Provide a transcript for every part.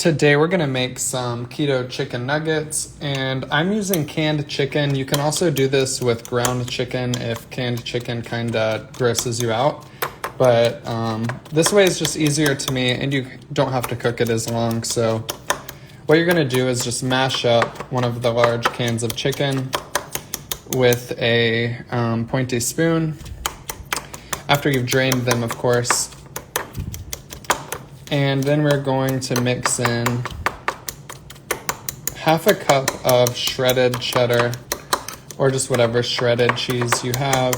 Today we're gonna make some keto chicken nuggets, and I'm using canned chicken. You can also do this with ground chicken if canned chicken kinda grosses you out. But this way is just easier to me, and you don't have to cook it as long. So what you're gonna do is just mash up one of the large cans of chicken with a pointy spoon, after you've drained them, of course. And then we're going to mix in half a cup of shredded cheddar, or just whatever shredded cheese you have.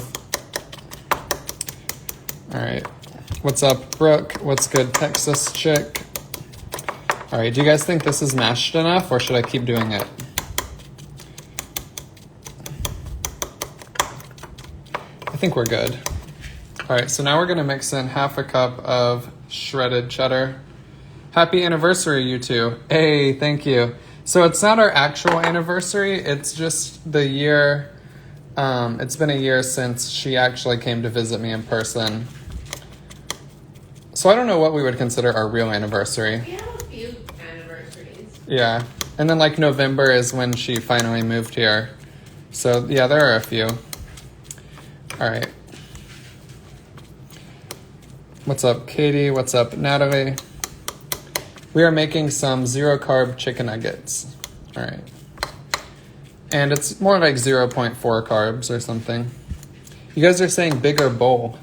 All right, what's up, Brooke? What's good, Texas chick? All right, do you guys think this is mashed enough, or should I keep doing it? I think we're good. All right, so now we're gonna mix in half a cup of shredded cheddar. Happy anniversary, you two. Hey, thank you. So it's not our actual anniversary, it's just the year, it's been a year since she actually came to visit me in person. So I don't know what we would consider our real anniversary. We have a few anniversaries. Yeah, and then like November is when she finally moved here. So yeah, there are a few. All right. What's up, Katie? What's up, Natalie? We are making some zero carb chicken nuggets. All right. And it's more like 0.4 carbs or something. You guys are saying bigger bowl.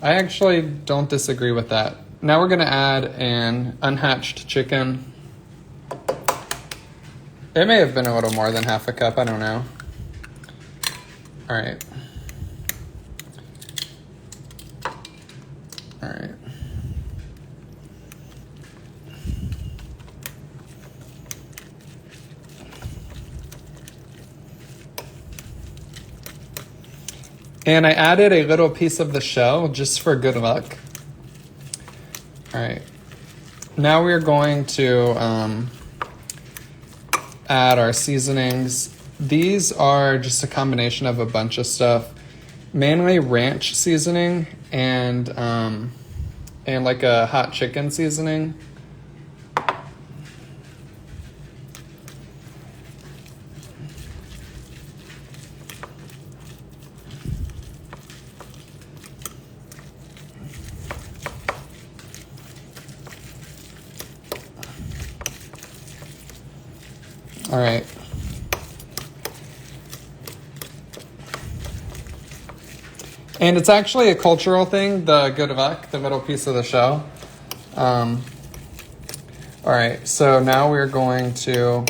I actually don't disagree with that. Now we're gonna add an unhatched chicken. It may have been a little more than half a cup, I don't know. All right. All right. And I added a little piece of the shell just for good luck. All right. Now we're going to add our seasonings. These are just a combination of a bunch of stuff. Mainly ranch seasoning and like a hot chicken seasoning. All right. And it's actually a cultural thing, the good luck, the middle piece of the shell. All right, so now we're going to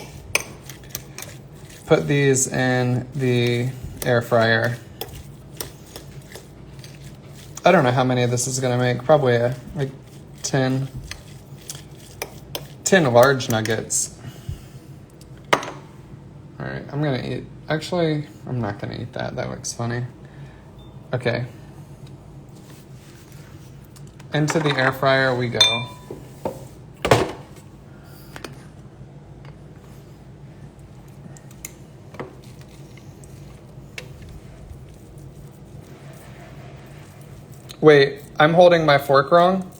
put these in the air fryer. I don't know how many this is gonna make, probably like 10 large nuggets. All right, I'm gonna eat, actually, I'm not gonna eat that, that looks funny. Okay. Into the air fryer we go. Wait, I'm holding my fork wrong?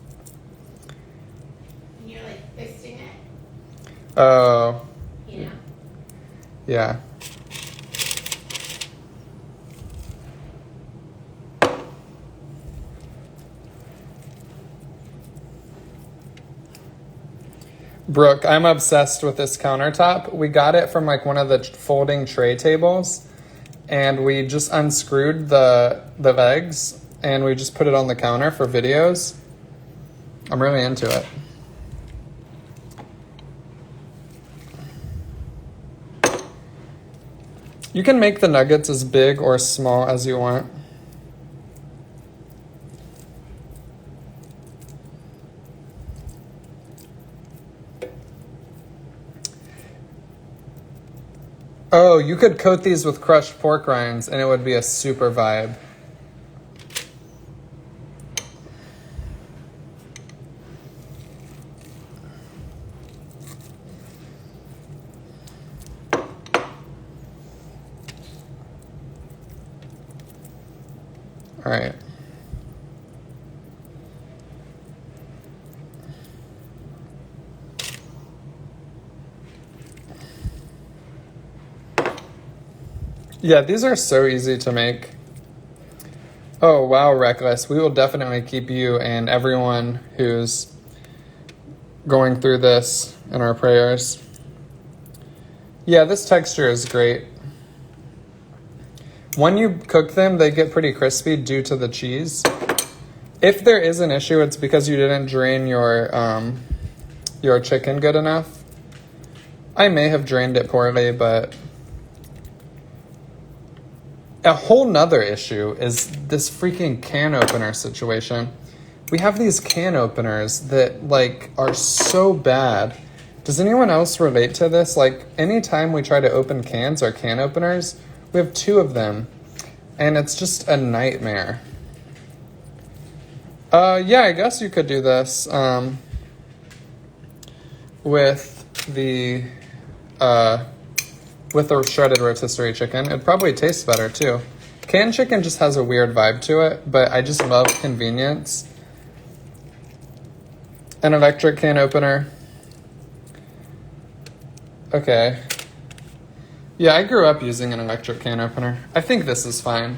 You're like fisting it. Oh. You know? Yeah. Brooke, I'm obsessed with this countertop. We got it from like one of the folding tray tables, and we just unscrewed the legs and we just put it on the counter for videos. I'm really into it. You can make the nuggets as big or small as you want. Oh, you could coat these with crushed pork rinds and it would be a super vibe. All right. Yeah, these are so easy to make. Oh, wow, Reckless. We will definitely keep you and everyone who's going through this in our prayers. Yeah, this texture is great. When you cook them, they get pretty crispy due to the cheese. If there is an issue, it's because you didn't drain your chicken good enough. I may have drained it poorly, but a whole nother issue is this freaking can opener situation. We have these can openers that like are so bad. Does anyone else relate to this? Like anytime we try to open cans or can openers, we have 2 of them and it's just a nightmare. Yeah, I guess you could do this with the shredded rotisserie chicken. It'd probably taste better too. Canned chicken just has a weird vibe to it, but I just love convenience. An electric can opener. Okay. Yeah, I grew up using an electric can opener. I think this is fine.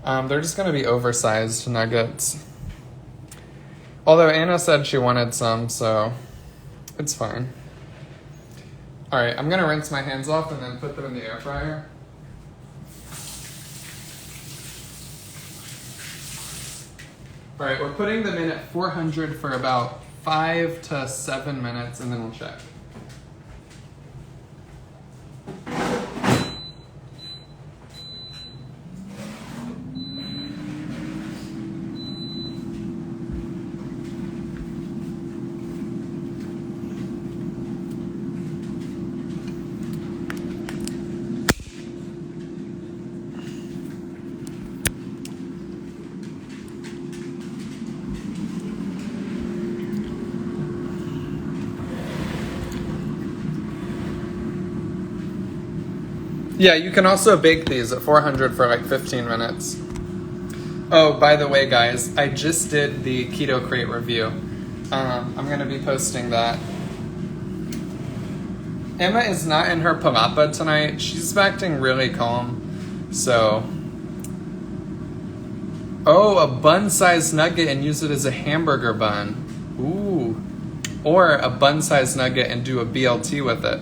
They're just going to be oversized nuggets. Although Anna said she wanted some, so it's fine. All right, I'm going to rinse my hands off and then put them in the air fryer. All right, we're putting them in at 400 for about 5 to 7 minutes, and then we'll check. Yeah, you can also bake these at 400 for like 15 minutes. Oh, by the way, guys, I just did the Keto Crate review. I'm going to be posting that. Emma is not in her palapa tonight. She's acting really calm. So, oh, a bun-sized nugget and use it as a hamburger bun. Ooh. Or a bun-sized nugget and do a BLT with it.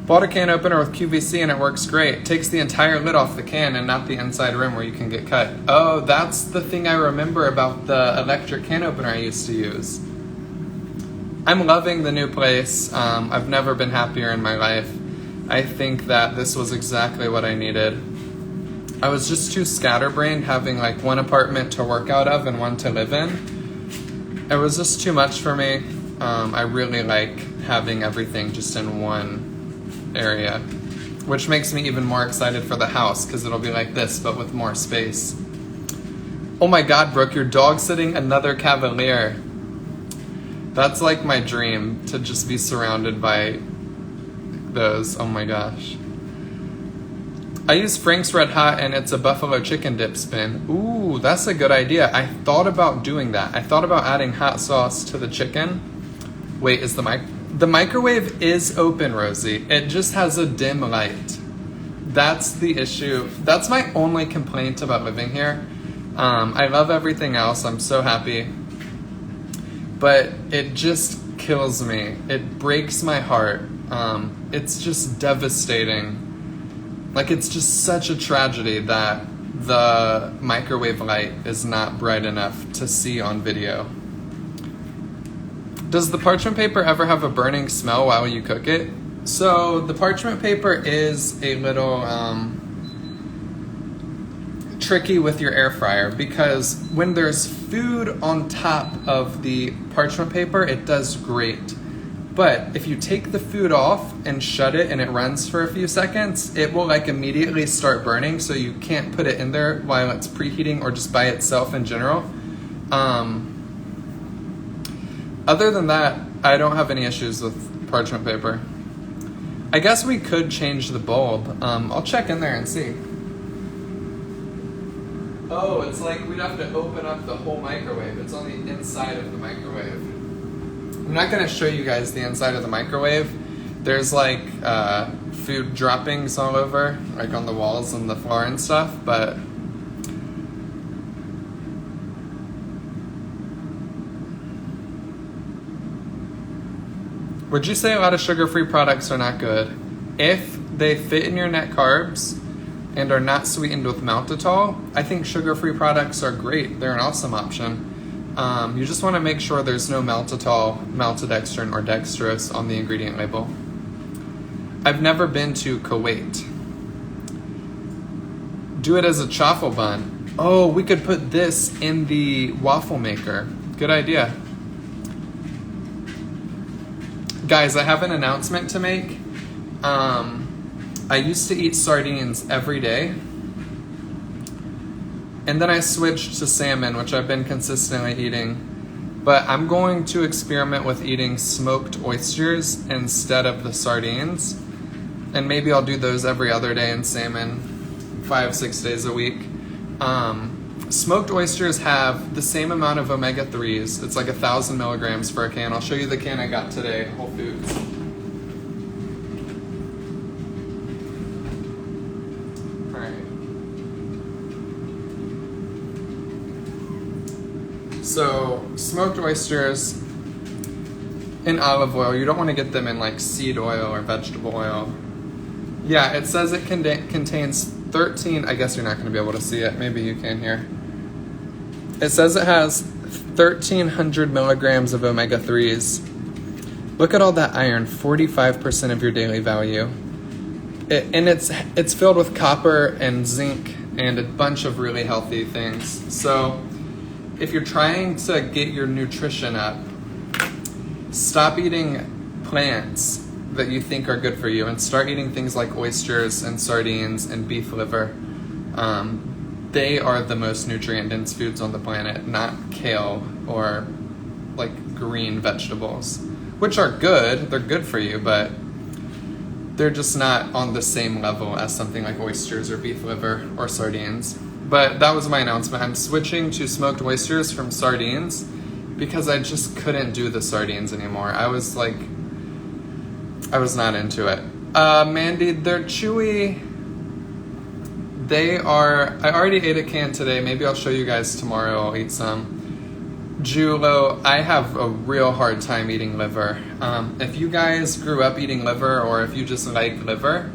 Bought a can opener with QVC and it works great. Takes the entire lid off the can and not the inside rim where you can get cut. Oh, that's the thing I remember about the electric can opener I used to use. I'm loving the new place. I've never been happier in my life. I think that this was exactly what I needed. I was just too scatterbrained having like one apartment to work out of and one to live in. It was just too much for me. I really like having everything just in one area, which makes me even more excited for the house because it'll be like this but with more space. Oh my god, Brooke, your dog's sitting another Cavalier. That's like my dream, to just be surrounded by those. Oh my gosh. I use Frank's Red Hot and it's a buffalo chicken dip spin. Ooh, that's a good idea. I thought about doing that. I thought about adding hot sauce to the chicken. Wait, is the microwave is open, Rosie. It just has a dim light. That's the issue. That's my only complaint about living here. I love everything else. I'm so happy. But it just kills me. It breaks my heart. It's just devastating. Like, it's just such a tragedy that the microwave light is not bright enough to see on video. Does the parchment paper ever have a burning smell while you cook it? So the parchment paper is a little tricky with your air fryer because when there's food on top of the parchment paper, it does great. But if you take the food off and shut it and it runs for a few seconds, it will like immediately start burning, so you can't put it in there while it's preheating or just by itself in general. Other than that, I don't have any issues with parchment paper. I guess we could change the bulb. I'll check in there and see. Oh, it's like we'd have to open up the whole microwave. It's on the inside of the microwave. I'm not going to show you guys the inside of the microwave There's like food droppings all over, like on the walls and the floor and stuff, but would you say a lot of sugar-free products are not good? If they fit in your net carbs and are not sweetened with maltitol, I think sugar-free products are great. They're an awesome option. You just want to make sure there's no maltitol, maltodextrin, or dextrose on the ingredient label. I've never been to Kuwait. Do it as a chaffle bun. Oh, we could put this in the waffle maker. Good idea. Guys, I have an announcement to make. I used to eat sardines every day. And then I switched to salmon, which I've been consistently eating. But I'm going to experiment with eating smoked oysters instead of the sardines. And maybe I'll do those every other day, and salmon 5-6 days a week. Smoked oysters have the same amount of omega-3s. It's like 1,000 milligrams for a can. I'll show you the can I got today at Whole Foods. All right. So, smoked oysters in olive oil. You don't want to get them in like seed oil or vegetable oil. Yeah, it says it contains 13, I guess you're not going to be able to see it. Maybe you can here. It says it has 1,300 milligrams of omega-3s. Look at all that iron, 45% of your daily value. And it's filled with copper and zinc and a bunch of really healthy things. So if you're trying to get your nutrition up, stop eating plants that you think are good for you and start eating things like oysters and sardines and beef liver. They are the most nutrient-dense foods on the planet, not kale or like green vegetables, which are good. They're good for you, but they're just not on the same level as something like oysters or beef liver or sardines. But that was my announcement. I'm switching to smoked oysters from sardines because I just couldn't do the sardines anymore. I was not into it. Mandy, they're chewy. I already ate a can today. Maybe I'll show you guys tomorrow. I'll eat some. Julo, I have a real hard time eating liver. If you guys grew up eating liver or if you just like liver,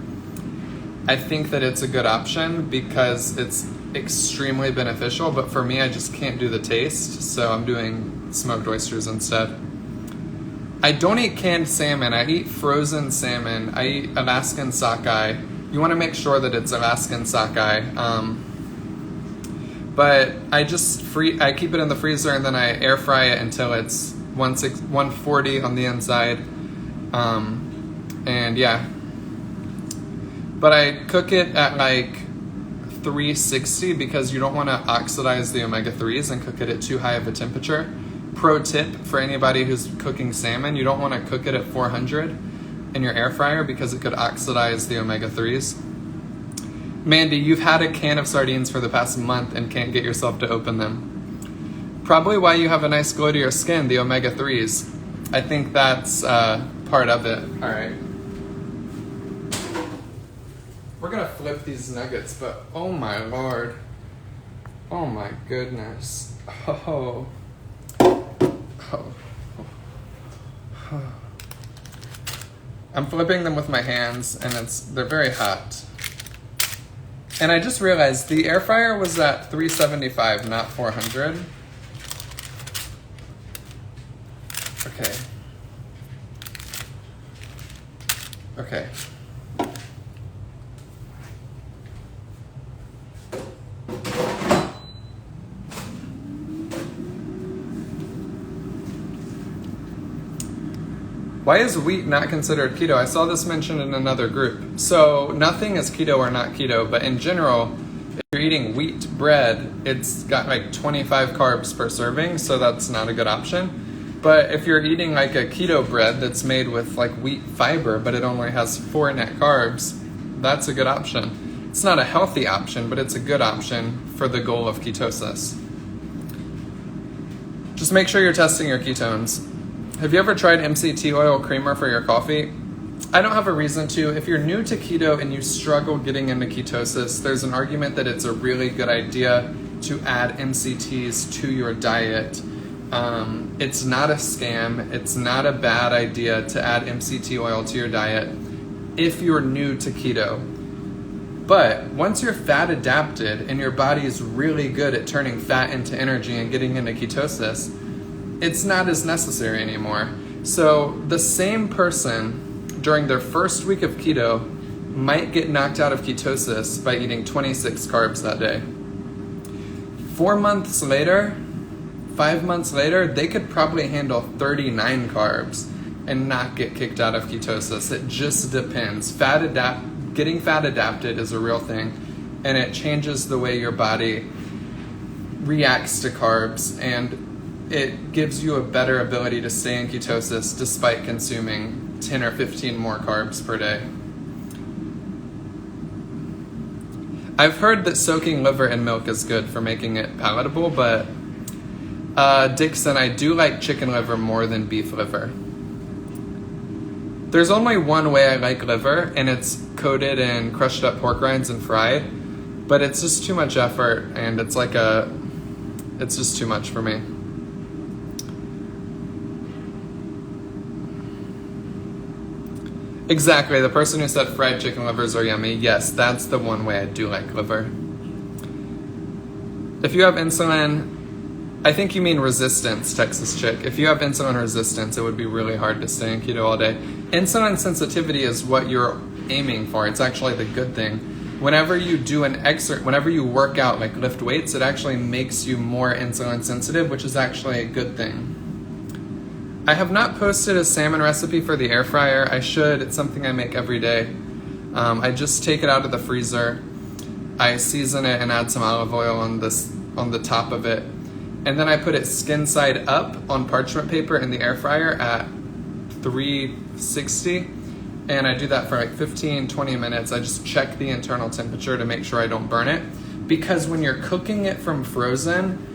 I think that it's a good option because it's extremely beneficial. But for me, I just can't do the taste. So I'm doing smoked oysters instead. I don't eat canned salmon. I eat frozen salmon. I eat Alaskan sockeye. You want to make sure that it's Alaskan sockeye. But I keep it in the freezer and then I air fry it until it's 140 on the inside. And yeah. But I cook it at like 360 because you don't want to oxidize the omega-3s and cook it at too high of a temperature. Pro tip for anybody who's cooking salmon, you don't want to cook it at 400 in your air fryer because it could oxidize the omega-3s. Mandy, you've had a can of sardines for the past month and can't get yourself to open them. Probably why you have a nice glow to your skin, the omega-3s. I think that's part of it. All right. We're going to flip these nuggets, but oh my Lord. Oh my goodness. Oh. I'm flipping them with my hands and they're very hot. And I just realized the air fryer was at 375, not 400. Okay. Okay. Why is wheat not considered keto? I saw this mentioned in another group. So nothing is keto or not keto, but in general, if you're eating wheat bread, it's got like 25 carbs per serving, so that's not a good option. But if you're eating like a keto bread that's made with like wheat fiber, but it only has 4 net carbs, that's a good option. It's not a healthy option, but it's a good option for the goal of ketosis. Just make sure you're testing your ketones. Have you ever tried MCT oil creamer for your coffee? I don't have a reason to. If you're new to keto and you struggle getting into ketosis, there's an argument that it's a really good idea to add MCTs to your diet. It's not a scam. It's not a bad idea to add MCT oil to your diet if you're new to keto. But once you're fat adapted and your body is really good at turning fat into energy and getting into ketosis, it's not as necessary anymore. So the same person during their first week of keto might get knocked out of ketosis by eating 26 carbs that day. 4 months later, 5 months later, they could probably handle 39 carbs and not get kicked out of ketosis. It just depends. Getting fat adapted is a real thing, and it changes the way your body reacts to carbs, and it gives you a better ability to stay in ketosis despite consuming 10 or 15 more carbs per day. I've heard that soaking liver in milk is good for making it palatable, but Dixon, I do like chicken liver more than beef liver. There's only one way I like liver, and it's coated in crushed up pork rinds and fried, but it's just too much effort, and it's just too much for me. Exactly, the person who said fried chicken livers are yummy, yes, that's the one way I do like liver. If you have insulin, I think you mean resistance, Texas Chick. If you have insulin resistance, it would be really hard to stay in keto all day. Insulin sensitivity is what you're aiming for. It's actually the good thing. Whenever you do whenever you work out, like lift weights, it actually makes you more insulin sensitive, which is actually a good thing. I have not posted a salmon recipe for the air fryer. I should. It's something I make every day. I just take it out of the freezer. I season it and add some olive oil on the top of it. And then I put it skin side up on parchment paper in the air fryer at 360. And I do that for like 15, 20 minutes. I just check the internal temperature to make sure I don't burn it. Because when you're cooking it from frozen,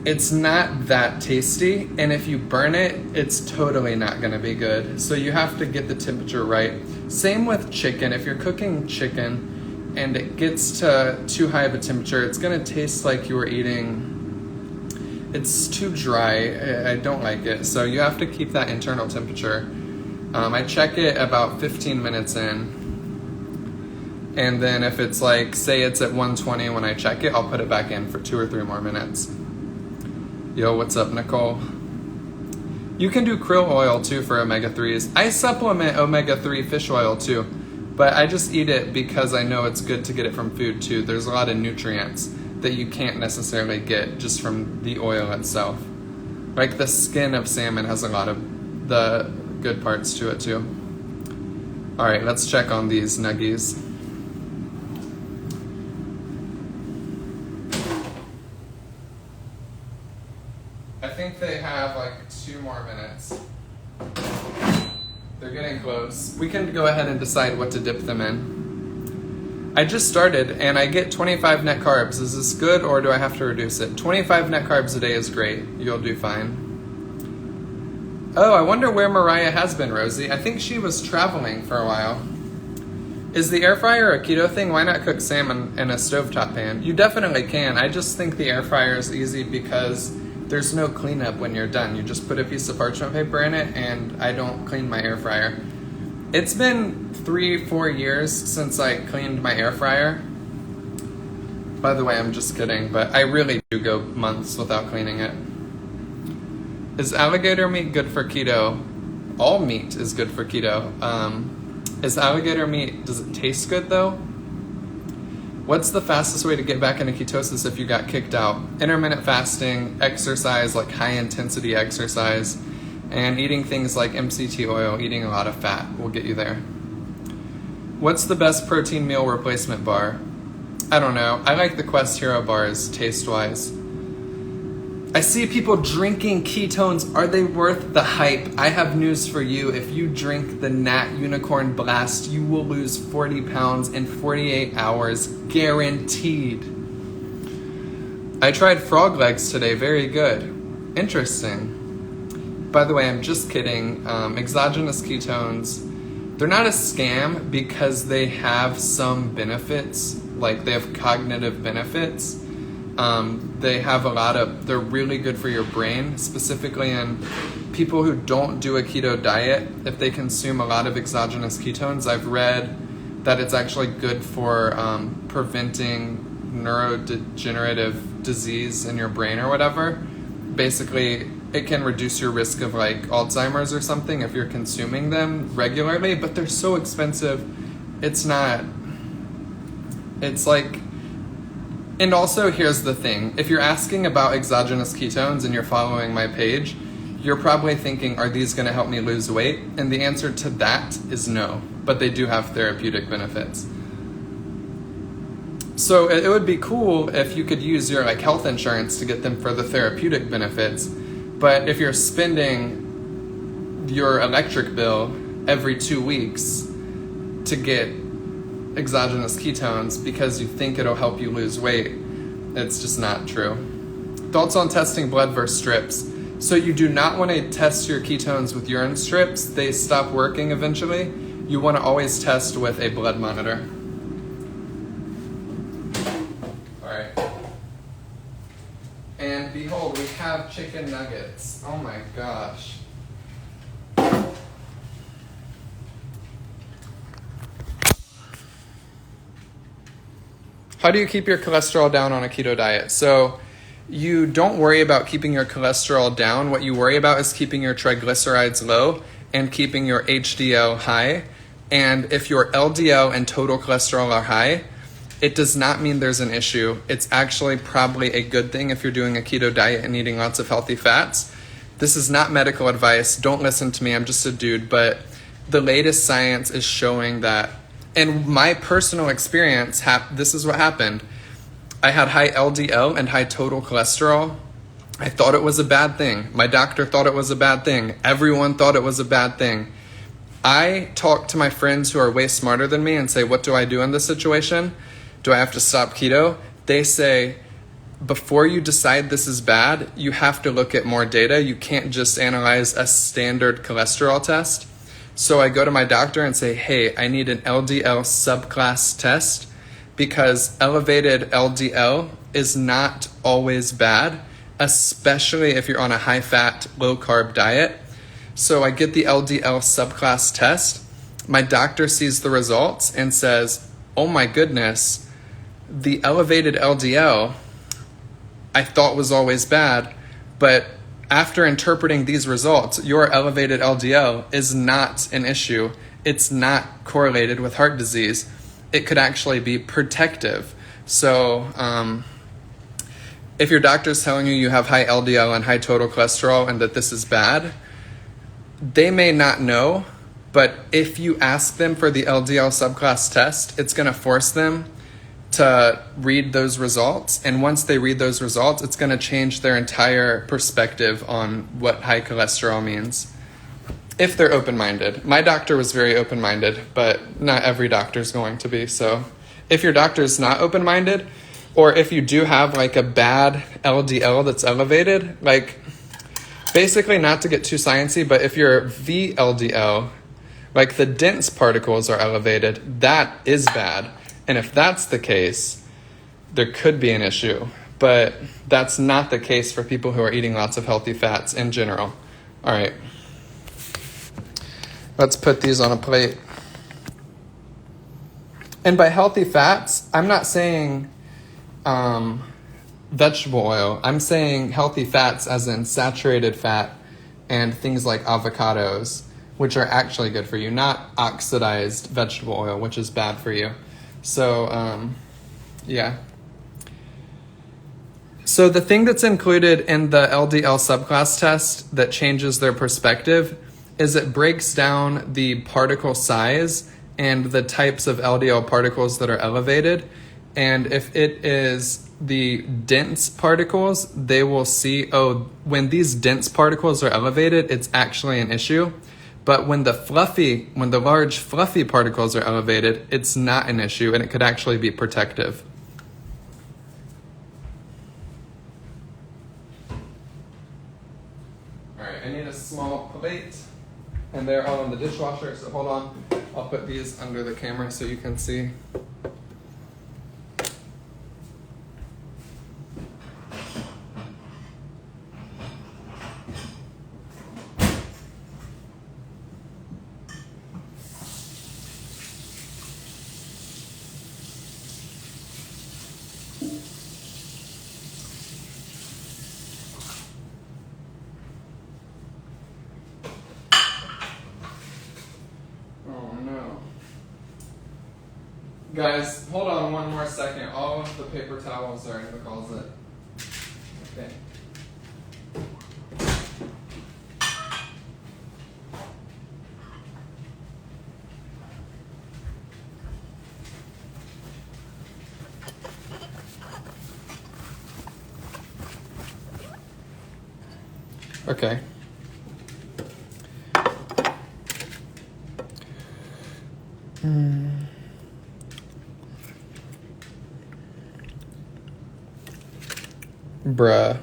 it's not that tasty, and if you burn it, it's totally not going to be good. So you have to get the temperature right. Same with chicken. If you're cooking chicken and it gets to too high of a temperature, it's going to taste like you were eating, it's too dry. I don't like it. So you have to keep that internal temperature. I check it about 15 minutes in. And then if it's like, say it's at 120 when I check it, I'll put it back in for 2 or 3 more minutes. Yo, what's up, Nicole? You can do krill oil too for omega-3s. I supplement omega-3 fish oil too, but I just eat it because I know it's good to get it from food too. There's a lot of nutrients that you can't necessarily get just from the oil itself. Like the skin of salmon has a lot of the good parts to it too. All right, let's check on these nuggies. I think they have like 2 more minutes. They're getting close. We can go ahead and decide what to dip them in. I just started and I get 25 net carbs. Is this good or do I have to reduce it? 25 net carbs a day is great. You'll do fine. Oh, I wonder where Mariah has been, Rosie. I think she was traveling for a while. Is the air fryer a keto thing? Why not cook salmon in a stovetop pan? You definitely can. I just think the air fryer is easy because there's no cleanup when you're done. You just put a piece of parchment paper in it, and I don't clean my air fryer. It's been 3-4 years since I cleaned my air fryer. By the way, I'm just kidding, but I really do go months without cleaning it. Is alligator meat good for keto? All meat is good for keto. Is alligator meat, does it taste good though? What's the fastest way to get back into ketosis if you got kicked out? Intermittent fasting, exercise, like high intensity exercise, and eating things like MCT oil, eating a lot of fat will get you there. What's the best protein meal replacement bar? I don't know. I like the Quest Hero bars taste-wise. I see people drinking ketones. Are they worth the hype? I have news for you. If you drink the Nat Unicorn Blast, you will lose 40 pounds in 48 hours, guaranteed. I tried frog legs today. Very good. Interesting. By the way, I'm just kidding. Exogenous ketones They're not a scam because they have some benefits, like they have cognitive benefits. They have they're really good for your brain, specifically in people who don't do a keto diet. If they consume a lot of exogenous ketones, I've read that it's actually good for preventing neurodegenerative disease in your brain or whatever. Basically, it can reduce your risk of like Alzheimer's or something if you're consuming them regularly, but they're so expensive. It's like, and also here's the thing. If you're asking about exogenous ketones and you're following my page, you're probably thinking, are these going to help me lose weight? And the answer to that is no, but they do have therapeutic benefits. So it would be cool if you could use your like health insurance to get them for the therapeutic benefits. But if you're spending your electric bill every 2 weeks to get exogenous ketones because you think it'll help you lose weight, it's just not true. Thoughts on testing blood versus strips. So you do not want to test your ketones with urine strips. They stop working eventually. You want to always test with a blood monitor. And behold, we have chicken nuggets. Oh my gosh. How do you keep your cholesterol down on a keto diet? So you don't worry about keeping your cholesterol down. What you worry about is keeping your triglycerides low and keeping your HDL high. And if your LDL and total cholesterol are high, it does not mean there's an issue. It's actually probably a good thing if you're doing a keto diet and eating lots of healthy fats. This is not medical advice. Don't listen to me. I'm just a dude. But the latest science is showing that, and my personal experience, this is what happened. I had high LDL and high total cholesterol. I thought it was a bad thing. My doctor thought it was a bad thing. Everyone thought it was a bad thing. I talk to my friends who are way smarter than me and say, what do I do in this situation? Do I have to stop keto? They say, before you decide this is bad, you have to look at more data. You can't just analyze a standard cholesterol test. So I go to my doctor and say, hey, I need an LDL subclass test because elevated LDL is not always bad, especially if you're on a high-fat, low-carb diet. So I get the LDL subclass test. My doctor sees the results and says, oh my goodness, the elevated LDL I thought was always bad, but after interpreting these results, your elevated LDL is not an issue. It's not correlated with heart disease. It could actually be protective. So if your doctor's telling you you have high LDL and high total cholesterol and that this is bad, they may not know, but if you ask them for the LDL subclass test, it's going to force them to read those results. And once they read those results, it's going to change their entire perspective on what high cholesterol means. If they're open-minded. My doctor was very open-minded, but not every doctor is going to be. So if your doctor is not open-minded, or if you do have like a bad LDL that's elevated, like basically not to get too sciencey, but if your VLDL, like the dense particles are elevated, that is bad. And if that's the case, there could be an issue. But that's not the case for people who are eating lots of healthy fats in general. All right. Let's put these on a plate. And by healthy fats, I'm not saying vegetable oil. I'm saying healthy fats as in saturated fat and things like avocados, which are actually good for you, not oxidized vegetable oil, which is bad for you. So, yeah. So the thing that's included in the LDL subclass test that changes their perspective is it breaks down the particle size and the types of LDL particles that are elevated. And if it is the dense particles, they will see, oh, when these dense particles are elevated, it's actually an issue. But when the large fluffy particles are elevated, it's not an issue and it could actually be protective. All right, I need a small plate. And they're all in the dishwasher, so hold on. I'll put these under the camera so you can see. Guys, hold on one more second. All of the paper towels are in the closet. Okay. Okay. Bruh.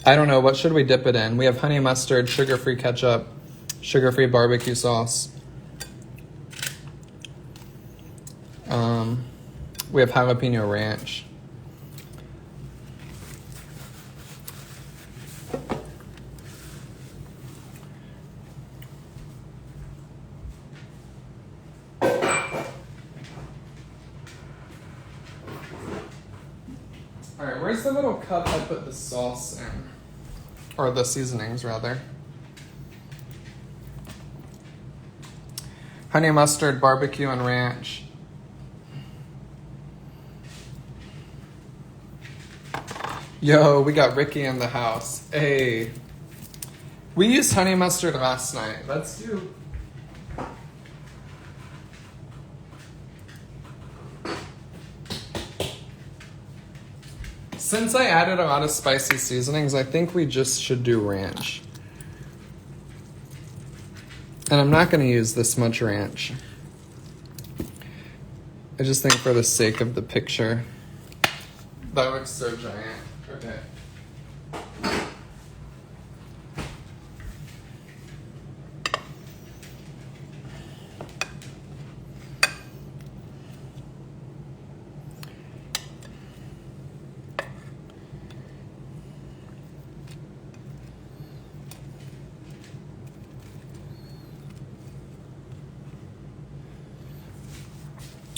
I don't know. What should we dip it in? We have honey mustard, sugar-free ketchup, sugar-free barbecue sauce. We have jalapeno ranch. Alright, where's the little cup I put the sauce in? Or the seasonings, rather. Honey mustard, barbecue, and ranch. Yo, we got Ricky in the house. Hey. We used honey mustard last night. Let's do... Since I added a lot of spicy seasonings, I think we just should do ranch. And I'm not going to use this much ranch. I just think for the sake of the picture. That looks so giant. Okay.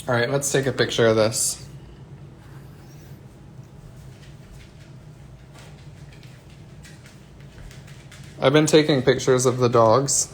All right, let's take a picture of this. I've been taking pictures of the dogs.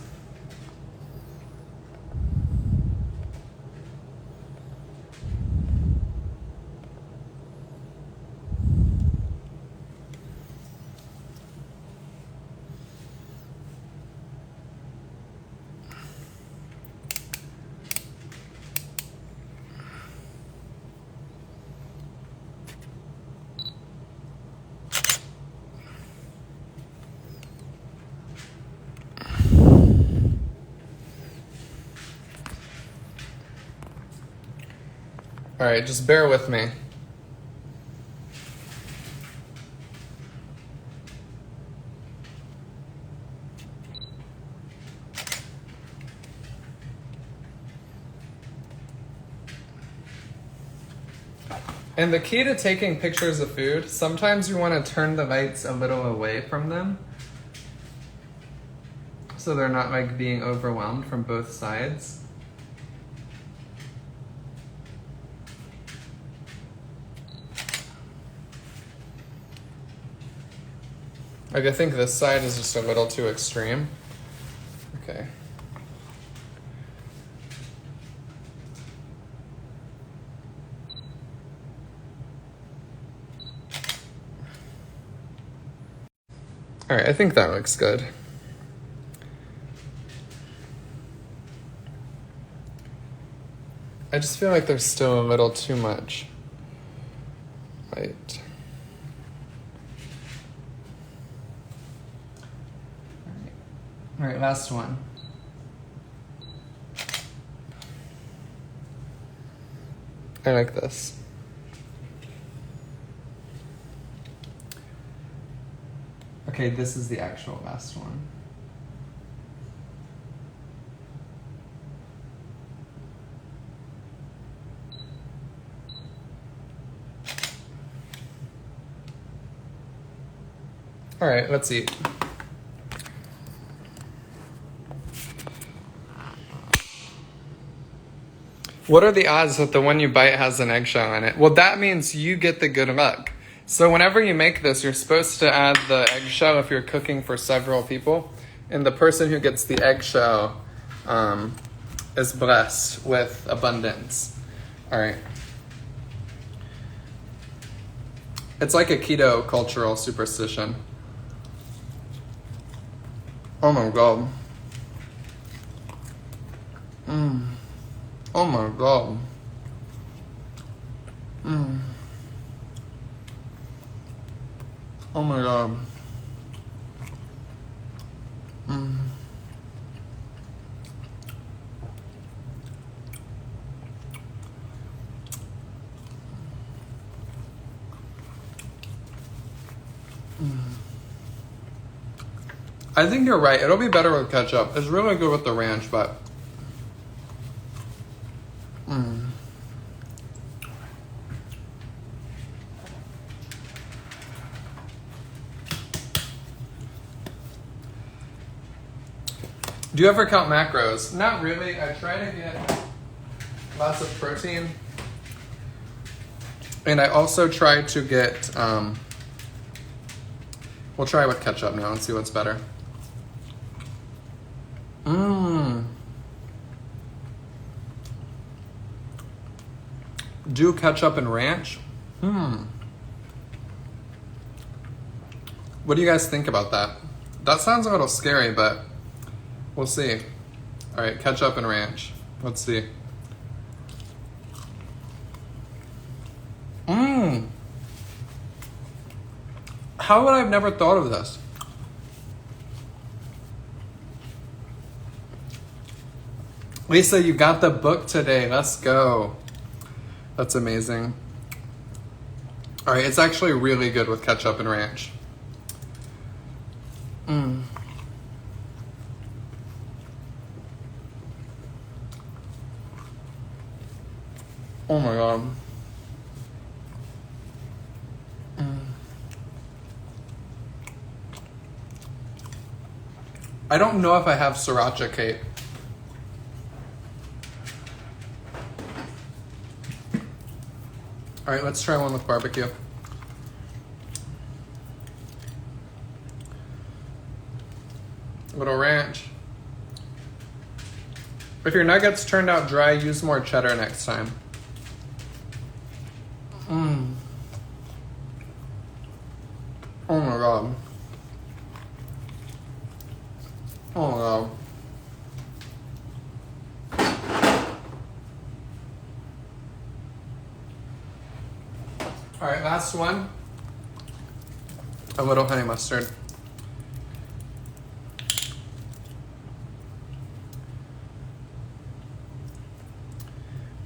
All right, just bear with me. And the key to taking pictures of food, sometimes you want to turn the lights a little away from them so they're not like being overwhelmed from both sides. Like, I think this side is just a little too extreme. Okay. All right, I think that looks good. I just feel like there's still a little too much light. All right, last one. I like this. Okay, this is the actual last one. All right, let's eat. What are the odds that the one you bite has an eggshell in it? Well, that means you get the good luck. So whenever you make this, you're supposed to add the eggshell if you're cooking for several people. And the person who gets the eggshell is blessed with abundance. All right. It's like a keto cultural superstition. Oh my God. Oh my God. Oh my God. I think you're right. It'll be better with ketchup. It's really good with the ranch, but do you ever count macros? Not really. I try to get lots of protein. And I also try to get, we'll try with ketchup now and see what's better. Do ketchup and ranch? What do you guys think about that? That sounds a little scary, but we'll see. All right, ketchup and ranch. Let's see. How would I have never thought of this? Lisa, you got the book today. Let's go. That's amazing. All right, it's actually really good with ketchup and ranch. Oh my God. I don't know if I have sriracha, Kate. All right, let's try one with barbecue. A little ranch. If your nuggets turned out dry, use more cheddar next time. Oh my God. Oh my God. All right, last one. A little honey mustard.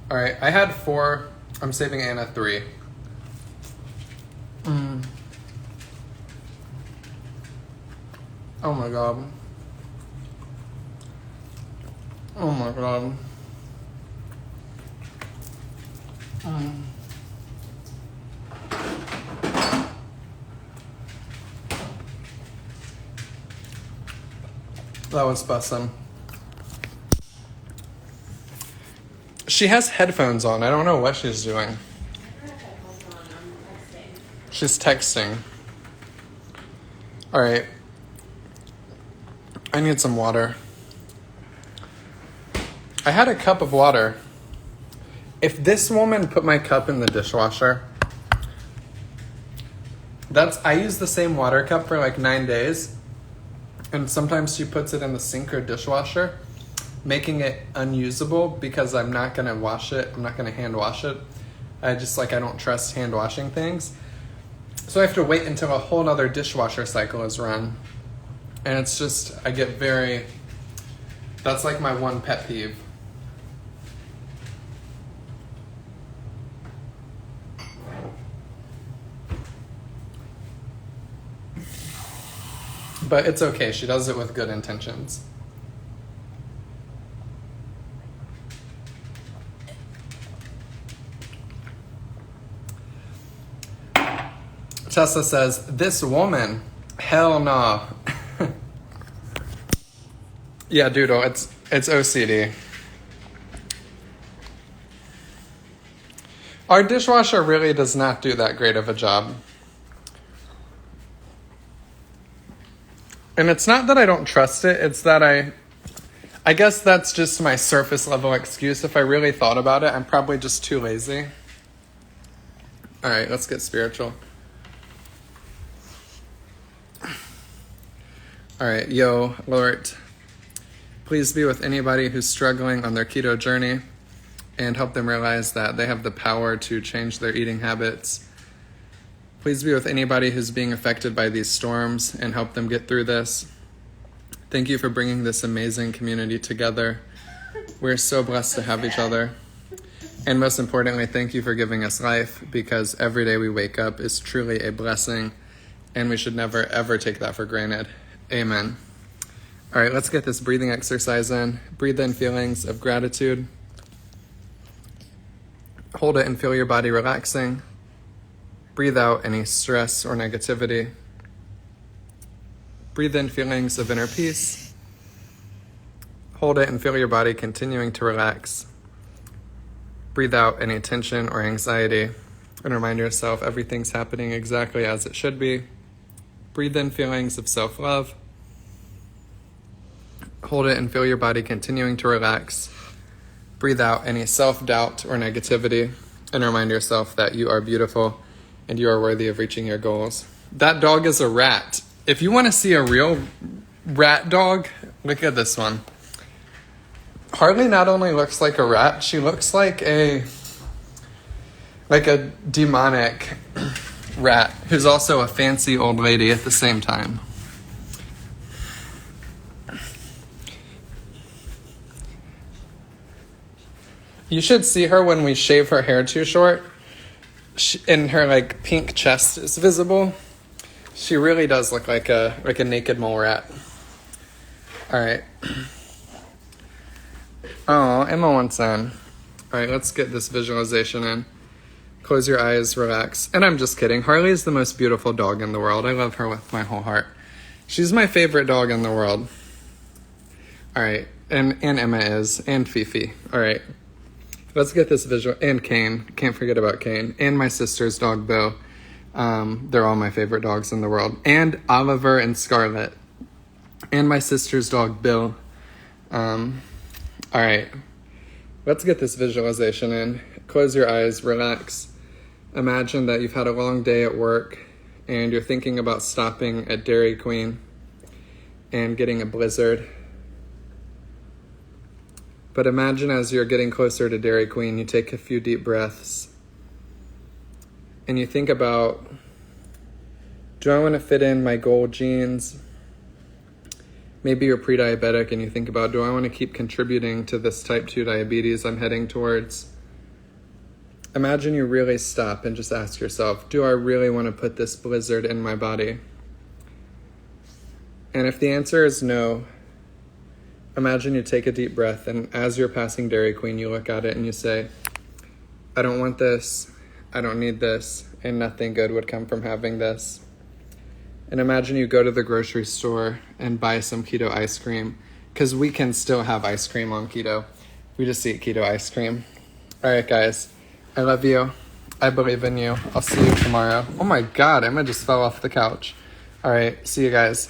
All right, I had 4. I'm saving Anna 3. Oh my God. Oh my God. That was awesome. She has headphones on. I don't know what she's doing. I don't have headphones on. I'm texting. She's texting. All right. I need some water. I had a cup of water. If this woman put my cup in the dishwasher, I use the same water cup for like 9 days. And sometimes she puts it in the sink or dishwasher, making it unusable because I'm not going to wash it. I'm not going to hand wash it. I don't trust hand washing things. So I have to wait until a whole other dishwasher cycle is run. And it's just, that's like my one pet peeve. But it's okay. She does it with good intentions. Tessa says, this woman Hell no. Yeah, Doodle, it's OCD. Our dishwasher really does not do that great of a job. And it's not that I don't trust it, it's that I guess that's just my surface level excuse. If I really thought about it, I'm probably just too lazy. All right, let's get spiritual. All right, yo, Lord, please be with anybody who's struggling on their keto journey and help them realize that they have the power to change their eating habits. Please be with anybody who's being affected by these storms and help them get through this. Thank you for bringing this amazing community together. We're so blessed to have each other. And most importantly, thank you for giving us life, because every day we wake up is truly a blessing and we should never ever take that for granted. Amen. All right, let's get this breathing exercise in. Breathe in feelings of gratitude. Hold it and feel your body relaxing. Breathe out any stress or negativity. Breathe in feelings of inner peace. Hold it and feel your body continuing to relax. Breathe out any tension or anxiety and remind yourself everything's happening exactly as it should be. Breathe in feelings of self-love. Hold it and feel your body continuing to relax. Breathe out any self-doubt or negativity and remind yourself that you are beautiful and you are worthy of reaching your goals. That dog is a rat. If you want to see a real rat dog, look at this one. Harley not only looks like a rat, she looks like a demonic rat who's also a fancy old lady at the same time. You should see her when we shave her hair too short and her pink chest is visible. She really does look like a naked mole rat. All right. Oh, Emma wants in. All right, let's get this visualization in. Close your eyes, relax. And I'm just kidding. Harley is the most beautiful dog in the world. I love her with my whole heart. She's my favorite dog in the world. All right, and Emma is, and Fifi. All right, let's get this visual. And Kane. Can't forget about Kane. And my sister's dog, Bill. They're all my favorite dogs in the world. And Oliver and Scarlett. And my sister's dog, Bill. All right, let's get this visualization in. Close your eyes, relax. Imagine that you've had a long day at work and you're thinking about stopping at Dairy Queen and getting a blizzard. But imagine as you're getting closer to Dairy Queen, you take a few deep breaths and you think about, do I want to fit in my gold jeans? Maybe you're pre-diabetic and you think about, do I want to keep contributing to this type 2 diabetes I'm heading towards? Imagine you really stop and just ask yourself, do I really want to put this blizzard in my body? And if the answer is no, imagine you take a deep breath and as you're passing Dairy Queen, you look at it and you say, I don't want this, I don't need this, and nothing good would come from having this. And imagine you go to the grocery store and buy some keto ice cream, because we can still have ice cream on keto. We just eat keto ice cream. All right, guys. I love you. I believe in you. I'll see you tomorrow. Oh my God, Emma just fell off the couch. All right, see you guys.